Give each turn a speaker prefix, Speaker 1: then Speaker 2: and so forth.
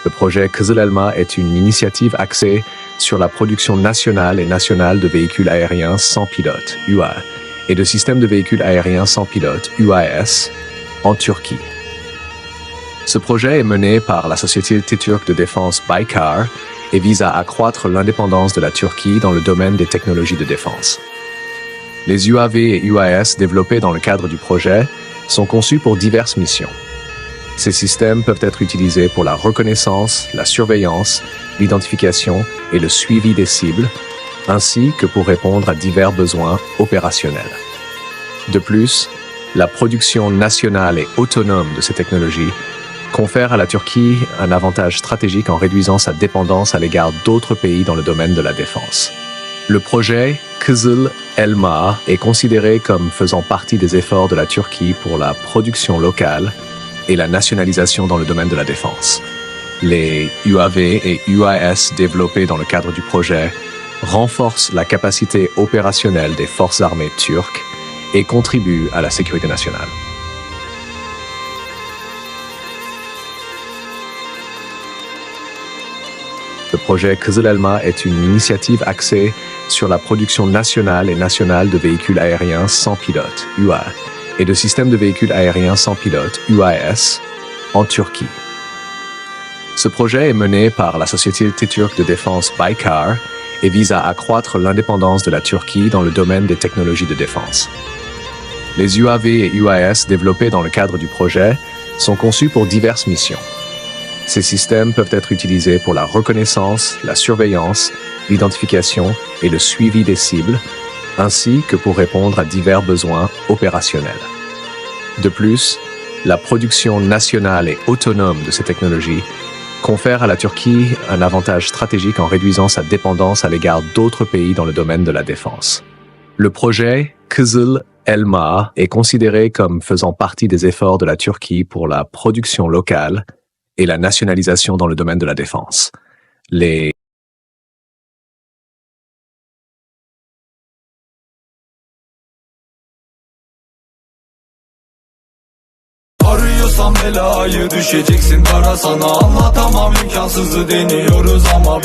Speaker 1: Le projet Kızıl Elma est une initiative axée sur la production nationale et nationale de véhicules aériens sans pilote, UA, et de systèmes de véhicules aériens sans pilote, UAS, en Turquie. Ce projet est mené par la société turque de défense Baykar et vise à accroître l'indépendance de la Turquie dans le domaine des technologies de défense. Les UAV et UAS développés dans le cadre du projet sont conçus pour diverses missions. Ces systèmes peuvent être utilisés pour la reconnaissance, la surveillance, l'identification et le suivi des cibles, ainsi que pour répondre à divers besoins opérationnels. De plus, la production nationale et autonome de ces technologies confère à la Turquie un avantage stratégique en réduisant sa dépendance à l'égard d'autres pays dans le domaine de la défense. Le projet Kızıl Elma est considéré comme faisant partie des efforts de la Turquie pour la production locale et la nationalisation dans le domaine de la défense. Les UAV et UAS développés dans le cadre du projet renforcent la capacité opérationnelle des forces armées turques et contribuent à la sécurité nationale. Le projet Kızıl Elma est une initiative axée sur la production nationale et nationale de véhicules aériens sans pilote, UA, et de systèmes de véhicules aériens sans pilote, UAS, en Turquie. Ce projet est mené par la société turque de défense Baykar et vise à accroître l'indépendance de la Turquie dans le domaine des technologies de défense. Les UAV et UAS développés dans le cadre du projet sont conçus pour diverses missions. Ces systèmes peuvent être utilisés pour la reconnaissance, la surveillance, l'identification et le suivi des cibles, ainsi que pour répondre à divers besoins opérationnels. De plus, la production nationale et autonome de ces technologies confère à la Turquie un avantage stratégique en réduisant sa dépendance à l'égard d'autres pays dans le domaine de la défense. Le projet Kızıl Elma est considéré comme faisant partie des efforts de la Turquie pour la production locale et la nationalisation dans le domaine de la défense.
Speaker 2: Arıyorsan belayı düşeceksin kara, sana anlatamam, imkansızı deniyoruz ama